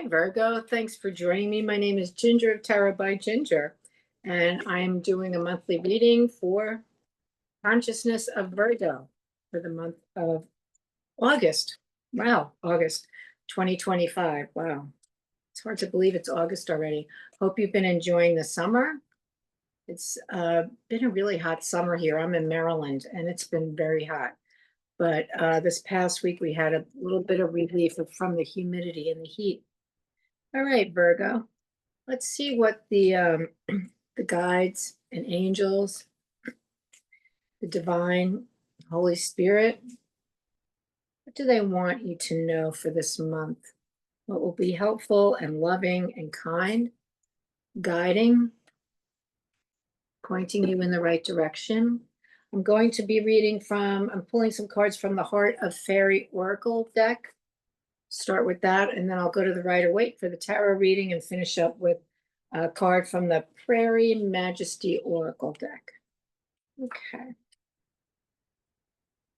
Hi, Virgo. Thanks for joining me. My name is Ginger of Tarot by Ginger, and I'm doing a monthly reading for Consciousness of Virgo for the month of August. Wow, August 2025. Wow. It's hard to believe it's August already. Hope you've been enjoying the summer. It's been a really hot summer here. I'm in Maryland, and it's been very hot. But this past week, we had a little bit of relief from the humidity and the heat. All right, Virgo. Let's see what the the guides and angels, the divine Holy Spirit, what do they want you to know for this month? What will be helpful and loving and kind, guiding, pointing you in the right direction? I'm going to be I'm pulling some cards from the Heart of Fairy Oracle deck. Start with that, and then I'll go to the Rider-Waite for the tarot reading and finish up with a card from the Prairie Majesty Oracle deck. Okay. Let's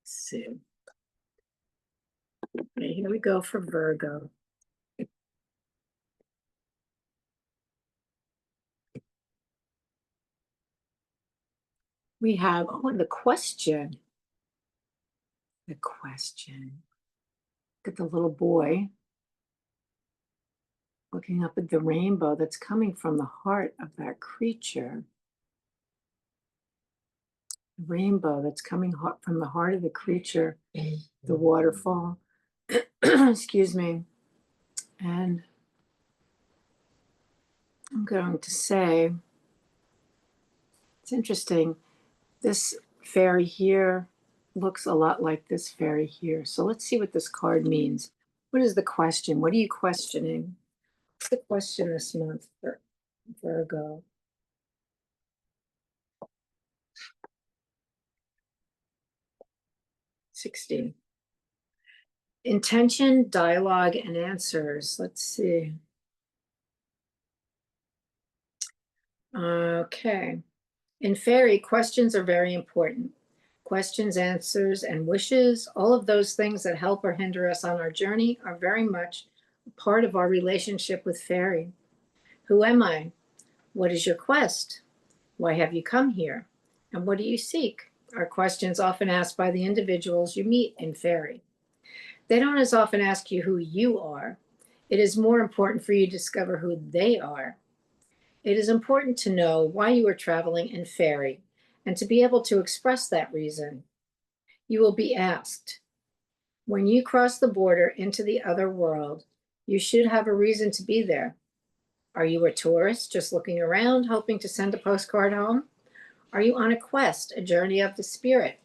see. Okay, here we go for Virgo. We have, the question. The question. Look at the little boy looking up at the rainbow that's coming from the heart of that creature. The rainbow that's coming from the heart of the creature, the waterfall. Excuse me. And I'm going to say, it's interesting. This fairy here looks a lot like this fairy here. So let's see what this card means. What is the question? What are you questioning? What's the question this month for Virgo? $16. Intention, dialogue, and answers. Let's see. Okay. In fairy, questions are very important. Questions, answers, and wishes, all of those things that help or hinder us on our journey are very much part of our relationship with fairy. Who am I? What is your quest? Why have you come here? And what do you seek? Are questions often asked by the individuals you meet in fairy. They don't as often ask you who you are. It is more important for you to discover who they are. It is important to know why you are traveling in fairy and to be able to express that reason. You will be asked, when you cross the border into the other world, you should have a reason to be there. Are you a tourist just looking around, hoping to send a postcard home? Are you on a quest, a journey of the spirit?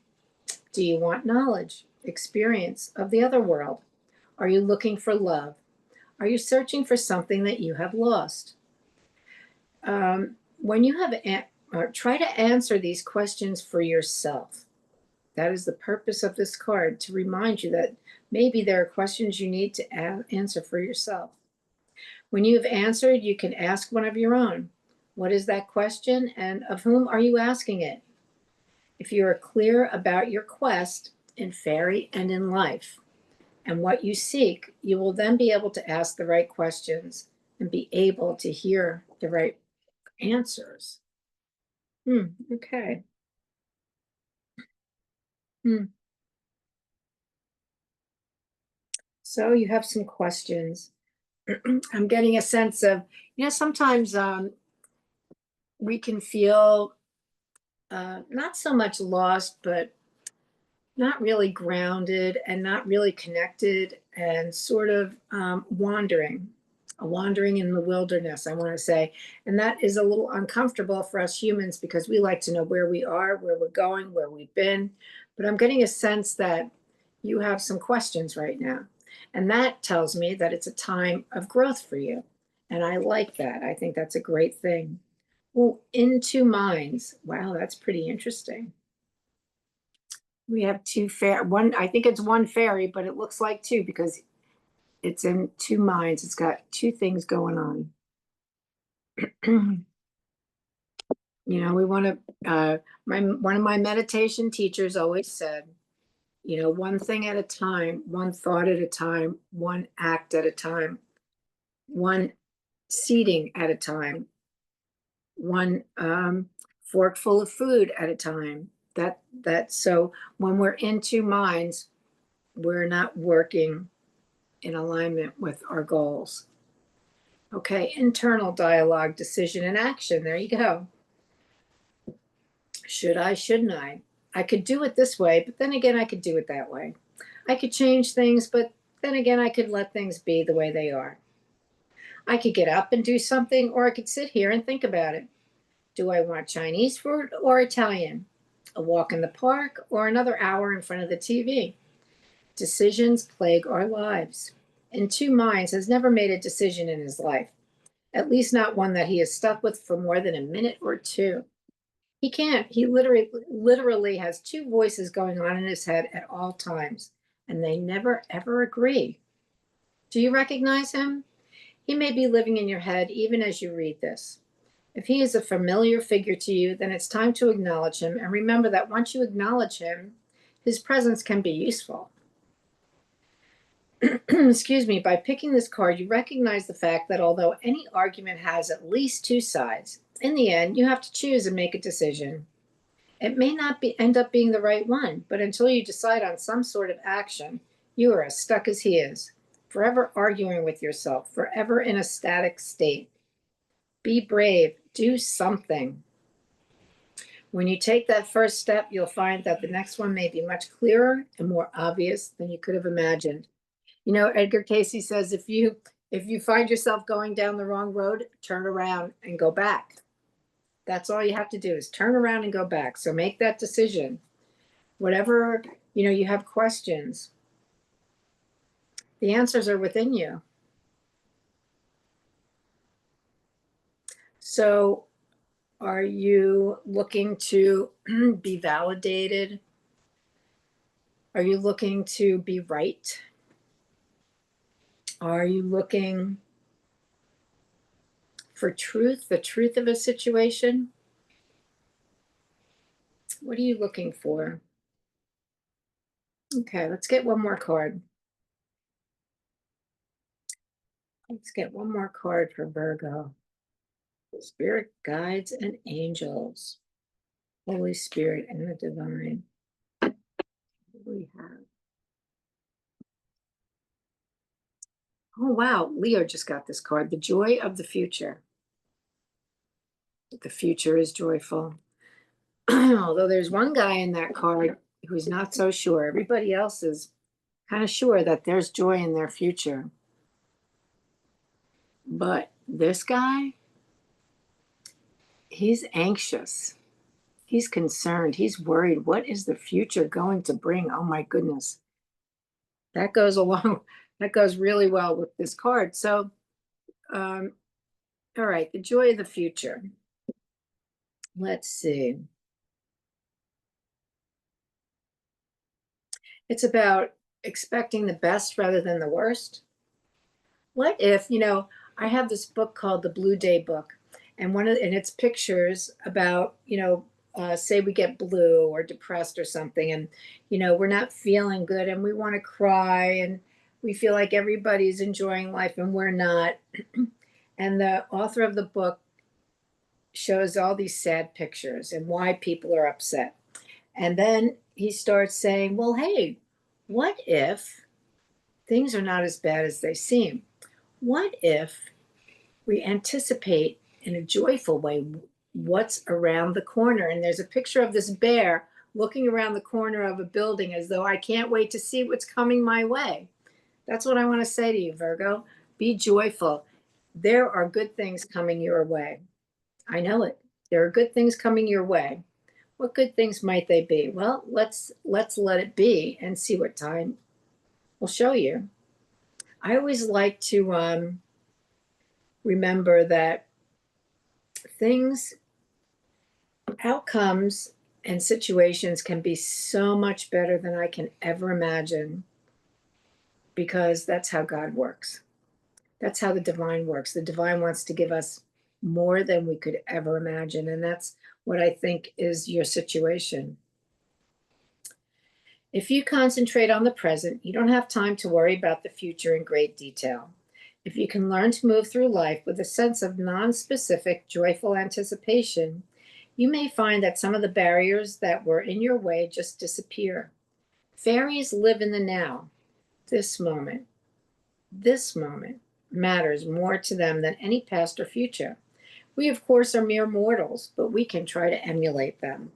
Do you want knowledge, experience of the other world? Are you looking for love? Are you searching for something that you have lost? When you have, try to answer these questions for yourself. That is the purpose of this card, to remind you that maybe there are questions you need to answer for yourself. When you have answered, you can ask one of your own. What is that question, and of whom are you asking it? If you are clear about your quest in fairy and in life and what you seek, you will then be able to ask the right questions and be able to hear the right answers. Okay. So you have some questions. I'm getting a sense of, sometimes we can feel not so much lost, but not really grounded and not really connected, and sort of wandering in the wilderness, I want to say. And that is a little uncomfortable for us humans because we like to know where we are, where we're going, where we've been. But I'm getting a sense that you have some questions right now. And that tells me that it's a time of growth for you. And I like that. I think that's a great thing. Well, in two minds. Wow, that's pretty interesting. We have I think it's one fairy, but it looks like two because it's in two minds. It's got two things going on. We want to, one of my meditation teachers always said, one thing at a time, one thought at a time, one act at a time. one seating at a time, one fork full of food at a time. So when we're in two minds, we're not working in alignment with our goals. Okay, internal dialogue, decision, and action. There you go. Should I, shouldn't I? I could do it this way, but then again, I could do it that way. I could change things, but then again, I could let things be the way they are. I could get up and do something, or I could sit here and think about it. Do I want Chinese food or Italian? A walk in the park or another hour in front of the TV? Decisions plague our lives. In two minds has never made a decision in his life, at least not one that he is stuck with for more than a minute or two. He can't. He literally has two voices going on in his head at all times, and they never ever agree. Do you recognize him? He may be living in your head even as you read this. If he is a familiar figure to you, then it's time to acknowledge him, and remember that once you acknowledge him, his presence can be useful. Excuse me, by picking this card, you recognize the fact that although any argument has at least two sides, in the end, you have to choose and make a decision. It may not end up being the right one, but until you decide on some sort of action, you are as stuck as he is, forever arguing with yourself, forever in a static state. Be brave, do something. When you take that first step, you'll find that the next one may be much clearer and more obvious than you could have imagined. You know, Edgar Casey says if you find yourself going down the wrong road, turn around and go back. That's all you have to do is turn around and go back. So make that decision. Whatever, you have questions, the answers are within you. So are you looking to be validated? Are you looking to be right? Are you looking for truth, the truth of a situation? What are you looking for? Okay, let's get one more card. Let's get one more card for Virgo. Spirit, guides, and angels. Holy Spirit and the divine. What do we have? Oh, wow. Leo just got this card. The joy of the future. The future is joyful. Although there's one guy in that card who's not so sure. Everybody else is kind of sure that there's joy in their future. But this guy, he's anxious. He's concerned. He's worried. What is the future going to bring? Oh my goodness. That goes really well with this card. So, all right, the joy of the future. Let's see. It's about expecting the best rather than the worst. What if, I have this book called the Blue Day Book, and it's pictures about, say we get blue or depressed or something, and, we're not feeling good and we want to cry and we feel like everybody's enjoying life and we're not. And the author of the book shows all these sad pictures and why people are upset. And then he starts saying, well, hey, what if things are not as bad as they seem? What if we anticipate in a joyful way what's around the corner? And there's a picture of this bear looking around the corner of a building as though I can't wait to see what's coming my way. That's what I want to say to you, Virgo. Be joyful. There are good things coming your way. I know it. There are good things coming your way. What good things might they be? Well, let's let it be and see what time will show you. I always like to remember that outcomes and situations can be so much better than I can ever imagine, because that's how God works. That's how the divine works. The divine wants to give us more than we could ever imagine. And that's what I think is your situation. If you concentrate on the present, you don't have time to worry about the future in great detail. If you can learn to move through life with a sense of non-specific, joyful anticipation, you may find that some of the barriers that were in your way just disappear. Fairies live in the now. This moment, this moment matters more to them than any past or future. We, of course, are mere mortals, but we can try to emulate them.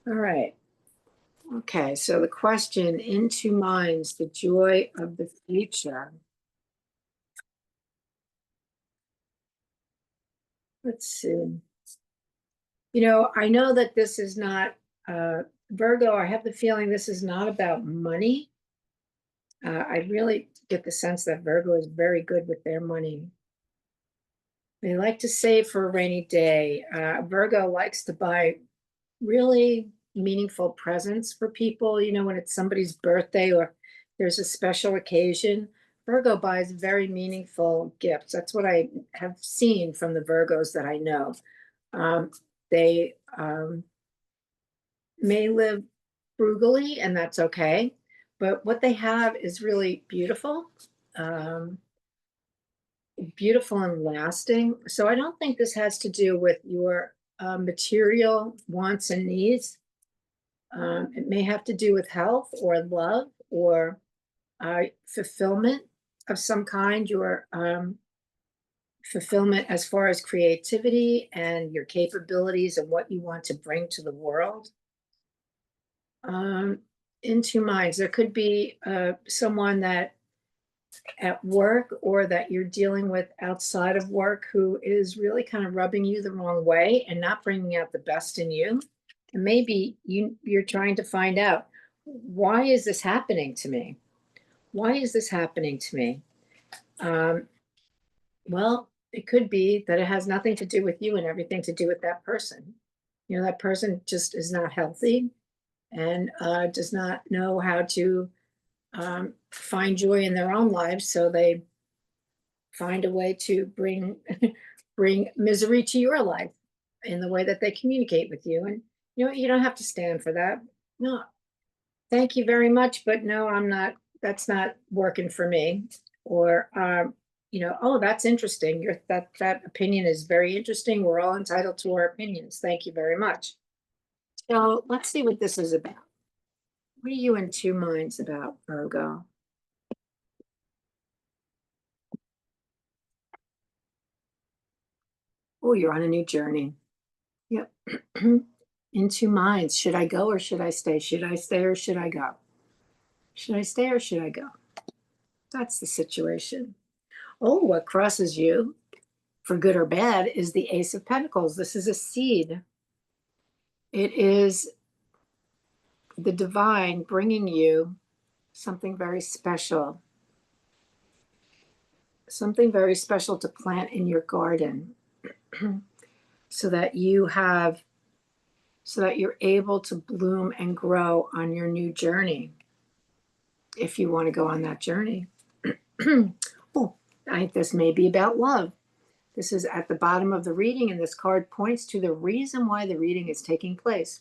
All right. Okay, so the question, into minds, the joy of the future. Let's see. I know that this is not, Virgo, I have the feeling this is not about money. I really get the sense that Virgo is very good with their money. They like to save for a rainy day. Virgo likes to buy really meaningful presents for people, when it's somebody's birthday or there's a special occasion. Virgo buys very meaningful gifts. That's what I have seen from the Virgos that I know. They may live frugally, and that's okay. But what they have is really beautiful, beautiful and lasting. So I don't think this has to do with your material wants and needs. It may have to do with health or love or fulfillment of some kind, your fulfillment as far as creativity and your capabilities and what you want to bring to the world. In two minds, there could be someone that at work or that you're dealing with outside of work who is really kind of rubbing you the wrong way and not bringing out the best in you. And maybe you're trying to find out, why is this happening to me? Why is this happening to me? Well, it could be that it has nothing to do with you and everything to do with that person. That person just is not healthy and does not know how to find joy in their own lives. So they find a way to bring bring misery to your life in the way that they communicate with you. And you don't have to stand for that. No, thank you very much, but no, I'm not. That's not working for me. Or oh, that's interesting. That opinion is very interesting. We're all entitled to our opinions. Thank you very much. So let's see what this is about. What are you in two minds about, Virgo? Oh, you're on a new journey. Yep. In two minds. Should I go or should I stay? Should I stay or should I go? Should I stay or should I go? That's the situation. Oh, what crosses you, for good or bad, is the Ace of Pentacles. This is a seed. It is the divine bringing you something very special. Something very special to plant in your garden so that you're able to bloom and grow on your new journey, if you want to go on that journey. Oh, this may be about love. This is at the bottom of the reading, and this card points to the reason why the reading is taking place.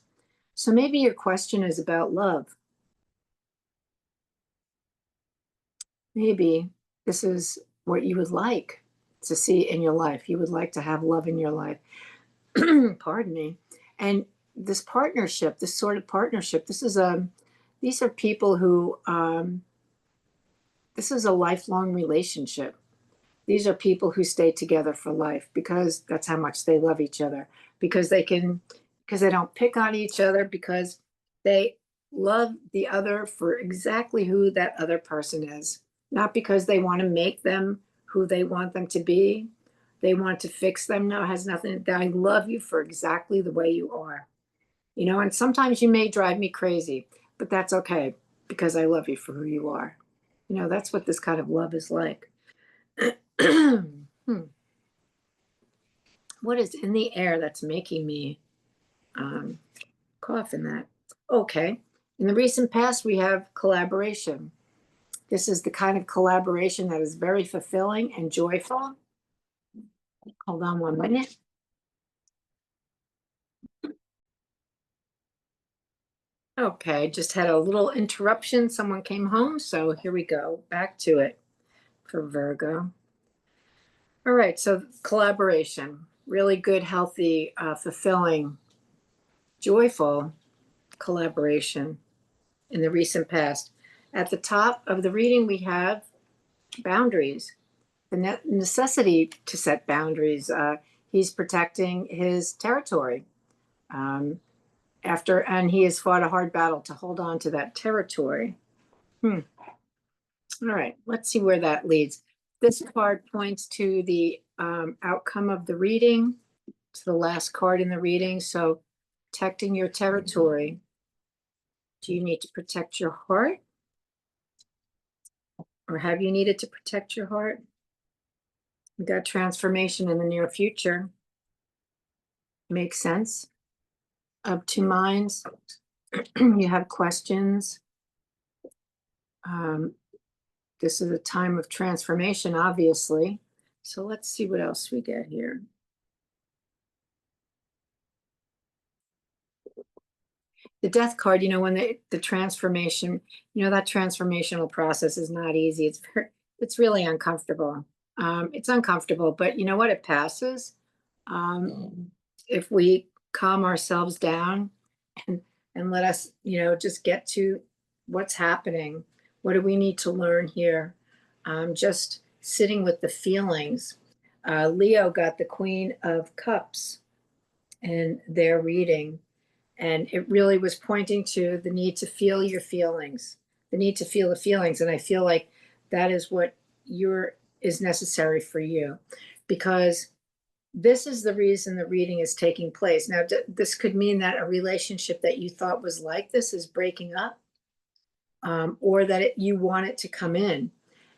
So maybe your question is about love. Maybe this is what you would like to see in your life. You would like to have love in your life. Pardon me. And this partnership, this sort of partnership, these are people who, this is a lifelong relationship. These are people who stay together for life because that's how much they love each other, because they don't pick on each other, because they love the other for exactly who that other person is, not because they want to make them who they want them to be. They want to fix them. No, it has nothing. I love you for exactly the way you are. And sometimes you may drive me crazy, but that's okay because I love you for who you are. That's what this kind of love is like. What is in the air that's making me cough in that? Okay. In the recent past, we have collaboration. This is the kind of collaboration that is very fulfilling and joyful. Hold on 1 minute. Okay, just had a little interruption. Someone came home, so here we go. Back to it for Virgo. All right, so collaboration, really good, healthy, fulfilling, joyful collaboration in the recent past. At the top of the reading, we have boundaries, the necessity to set boundaries. He's protecting his territory and he has fought a hard battle to hold on to that territory. All right, let's see where that leads. This card points to the outcome of the reading, to the last card in the reading. So, protecting your territory. Do you need to protect your heart? Or have you needed to protect your heart? We got transformation in the near future. Makes sense. Up to minds. You have questions. This is a time of transformation, obviously. So let's see what else we get here. The death card, when the transformation, that transformational process is not easy. It's really uncomfortable. It's uncomfortable, but you know what? It passes. If we calm ourselves down and let us, just get to what's happening. What do we need to learn here? Just sitting with the feelings. Leo got the Queen of Cups in their reading, and it really was pointing to the need to feel your feelings, the need to feel the feelings. And I feel like that is what is necessary for you, because this is the reason the reading is taking place. Now, this could mean that a relationship that you thought was like this is breaking up, or that you want it to come in.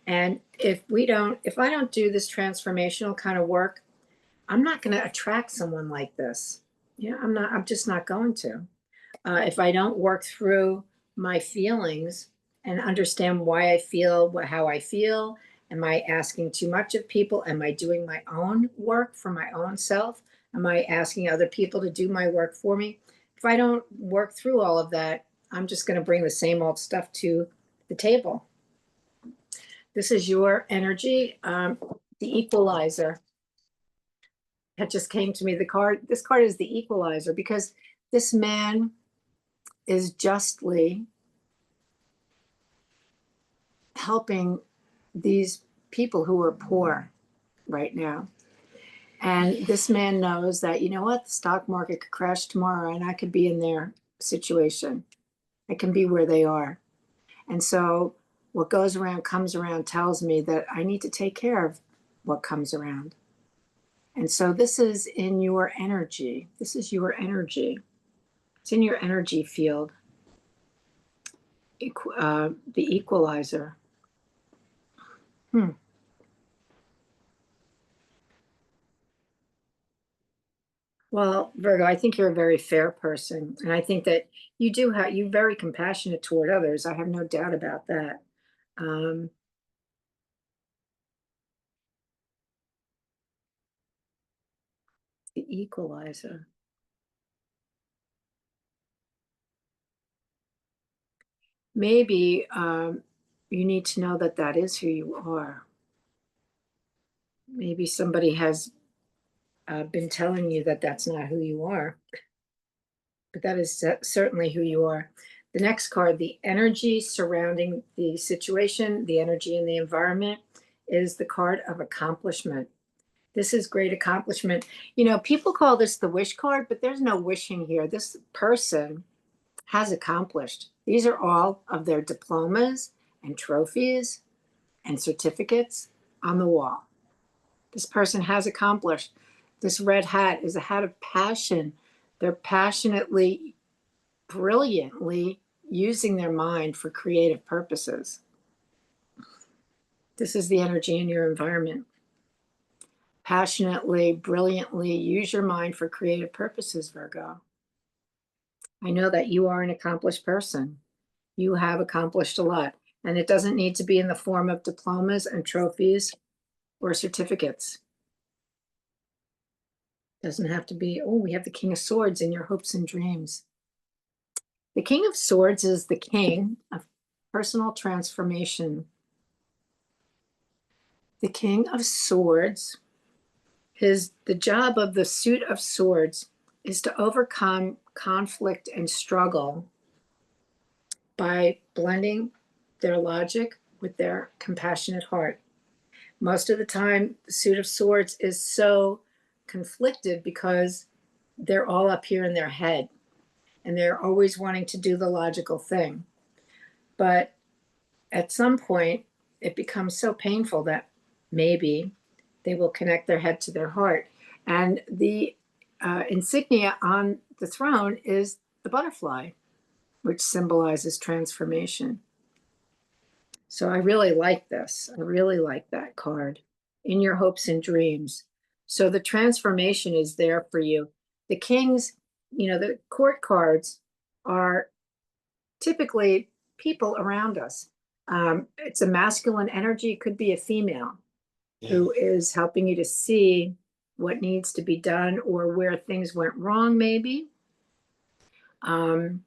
And if I don't do this transformational kind of work, I'm not going to attract someone like this. I'm just not going to. If I don't work through my feelings and understand why I feel how I feel, am I asking too much of people? Am I doing my own work for my own self? Am I asking other people to do my work for me? If I don't work through all of that, I'm just going to bring the same old stuff to the table. This is your energy, the equalizer. That just came to me. This card is the equalizer, because this man is justly helping these people who are poor right now. And this man knows that, the stock market could crash tomorrow and I could be in their situation. I can be where they are. And so what goes around comes around tells me that I need to take care of what comes around. And so this is in your energy. This is your energy. It's in your energy field. The equalizer. Well, Virgo, I think you're a very fair person. And I think that you're very compassionate toward others. I have no doubt about that. The equalizer. Maybe you need to know that that is who you are. Maybe somebody has been telling you that that's not who you are, but that is certainly who you are. The next card, the energy surrounding the situation, the energy in the environment, is the card of accomplishment. This is great accomplishment. People call this the wish card, but there's no wishing here. This person has accomplished. These are all of their diplomas and trophies and certificates on the wall. This person has accomplished. This red hat is a hat of passion. They're passionately, brilliantly using their mind for creative purposes. This is the energy in your environment. Passionately, brilliantly use your mind for creative purposes, Virgo. I know that you are an accomplished person. You have accomplished a lot. And it doesn't need to be in the form of diplomas and trophies or certificates. Doesn't have to be, we have the King of Swords in your hopes and dreams. The King of Swords is the king of personal transformation. The King of Swords The job of the suit of swords is to overcome conflict and struggle by blending their logic with their compassionate heart. Most of the time, the suit of swords is so conflicted because they're all up here in their head and they're always wanting to do the logical thing. But at some point, it becomes so painful that maybe they will connect their head to their heart. And the insignia on the throne is the butterfly, which symbolizes transformation. So I really like this. I really like that card. In your hopes and dreams. So the transformation is there for you. The kings, the court cards are typically people around us. It's a masculine energy. It could be a female who is helping you to see what needs to be done or where things went wrong, maybe. Or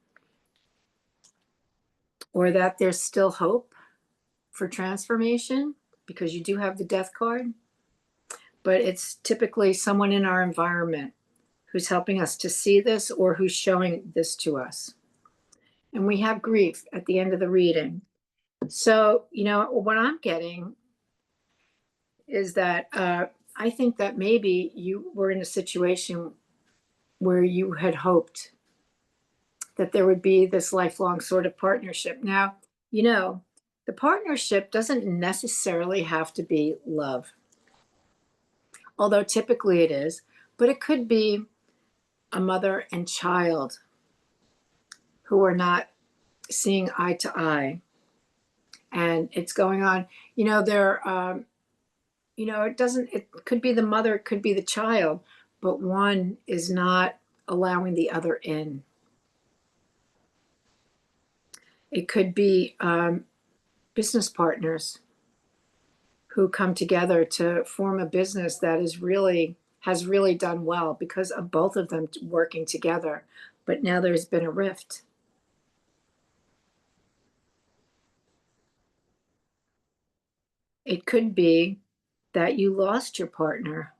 that there's still hope for transformation because you do have the death card. But it's typically someone in our environment who's helping us to see this or who's showing this to us. And we have grief at the end of the reading. So, what I'm getting is that I think that maybe you were in a situation where you had hoped that there would be this lifelong sort of partnership. Now, the partnership doesn't necessarily have to be love, although typically it is, but it could be a mother and child who are not seeing eye to eye. And it's going on, it could be the mother, it could be the child, but one is not allowing the other in. It could be business partners who come together to form a business that has really done well because of both of them working together. But now there's been a rift. It could be that you lost your partner,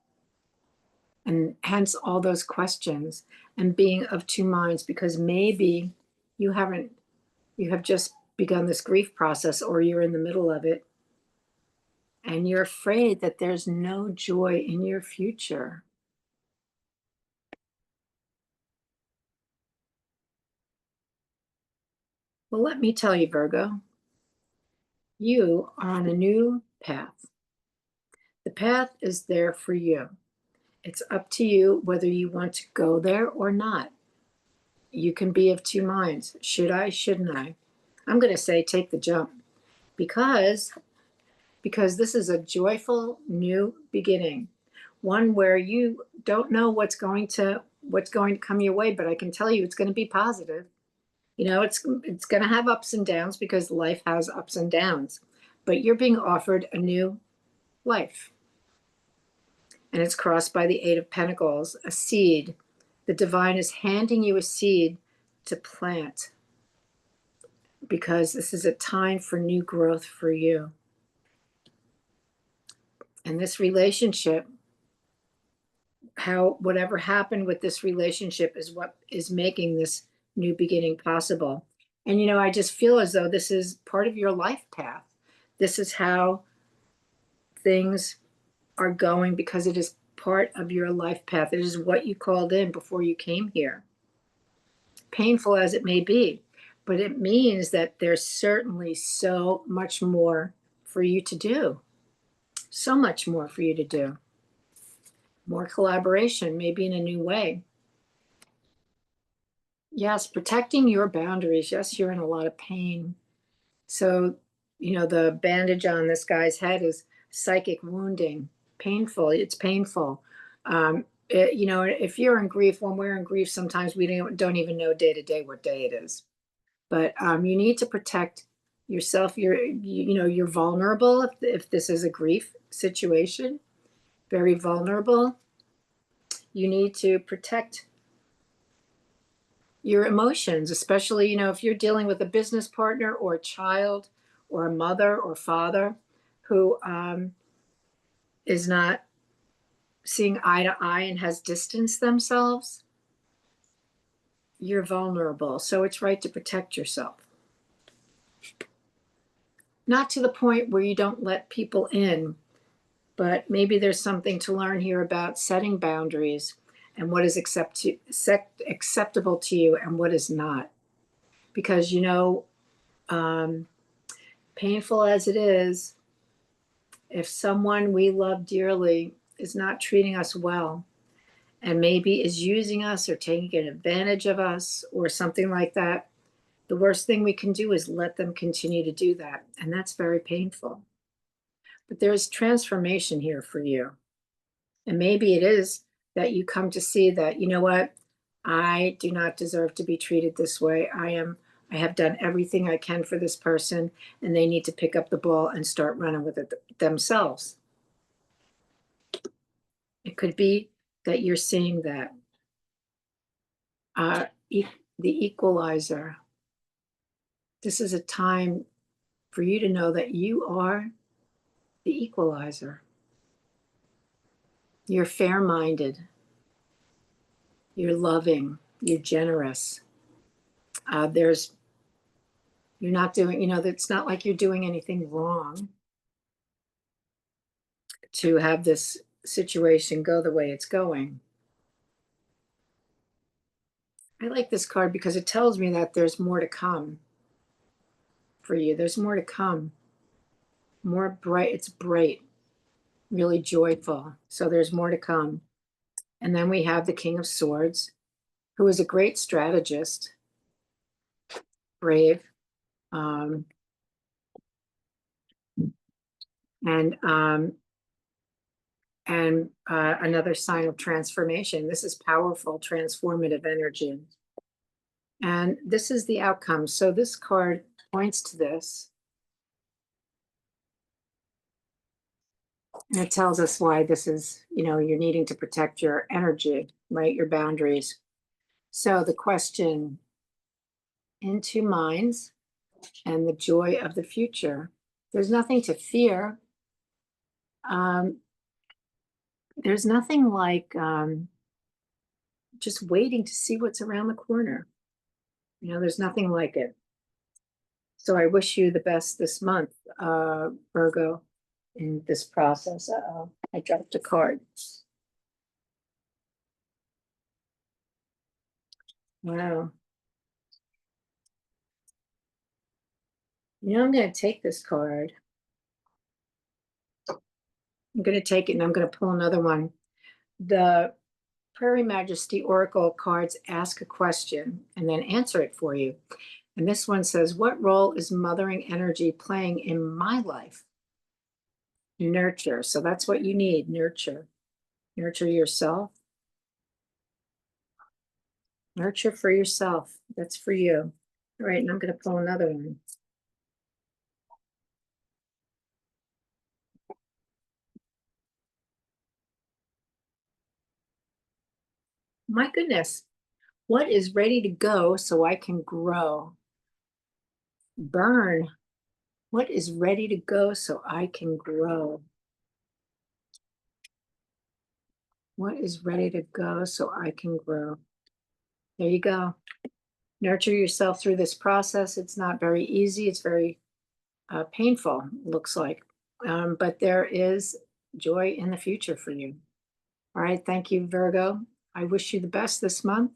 and hence all those questions and being of two minds, because maybe you have just begun this grief process or you're in the middle of it and you're afraid that there's no joy in your future. Well, let me tell you, Virgo, you are on a new path. The path is there for you. It's up to you whether you want to go there or not. You can be of two minds. Should I? Shouldn't I? I'm going to say take the jump because this is a joyful new beginning, one where you don't know what's going to come your way, but I can tell you it's going to be positive. It's going to have ups and downs because life has ups and downs, but you're being offered a new life. And it's crossed by the Eight of Pentacles, a seed. The divine is handing you a seed to plant because this is a time for new growth for you. And this relationship, whatever happened with this relationship is what is making this new beginning possible. And, I just feel as though this is part of your life path. This is how things are going because it is part of your life path. It is what you called in before you came here. Painful as it may be, but it means that there's certainly so much more for you to do. So much more for you to do. More collaboration, maybe in a new way. Yes, protecting your boundaries. Yes, you're in a lot of pain. So, the bandage on this guy's head is psychic wounding. Painful. It's painful. If you're in grief, when we're in grief, sometimes we don't even know day to day what day it is. But you need to protect yourself. You're vulnerable if this is a grief situation. Very vulnerable. You need to protect your emotions, especially, if you're dealing with a business partner or a child or a mother or father who is not seeing eye to eye and has distanced themselves, you're vulnerable. So it's right to protect yourself. Not to the point where you don't let people in, but maybe there's something to learn here about setting boundaries and what is acceptable to you and what is not. Because, painful as it is, if someone we love dearly is not treating us well and maybe is using us or taking advantage of us or something like that, the worst thing we can do is let them continue to do that. And that's very painful. But there's transformation here for you. And maybe it is that you come to see that, you know what? I do not deserve to be treated this way. I have done everything I can for this person, and they need to pick up the ball and start running with it themselves. It could be that you're seeing that. The equalizer. This is a time for you to know that you are the equalizer. You're fair-minded. You're loving. You're generous. You're not doing, it's not like you're doing anything wrong to have this situation go the way it's going. I like this card because it tells me that there's more to come for you. There's more to come. More bright. It's bright, really joyful. So there's more to come. And then we have the King of Swords, who is a great strategist, brave, and another sign of transformation. This is powerful, transformative energy. And this is the outcome. So this card points to this. And it tells us why this is, you're needing to protect your energy, right? Your boundaries. So the question, into minds and the joy of the future. There's nothing to fear. There's nothing like just waiting to see what's around the corner. There's nothing like it. So I wish you the best this month, Virgo, in this process. Uh-oh, I dropped a card. Wow. I'm going to take this card. I'm going to take it and I'm going to pull another one. The Prairie Majesty Oracle cards ask a question and then answer it for you. And this one says, what role is mothering energy playing in my life? Nurture. So that's what you need, nurture. Nurture yourself. Nurture for yourself. That's for you. All right, and I'm going to pull another one. My goodness, what is ready to go so I can grow? Burn. What is ready to go so I can grow? What is ready to go so I can grow? There you go. Nurture yourself through this process. It's not very easy. It's very painful, looks like. But there is joy in the future for you. All right. Thank you, Virgo. I wish you the best this month,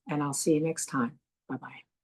and I'll see you next time. Bye-bye.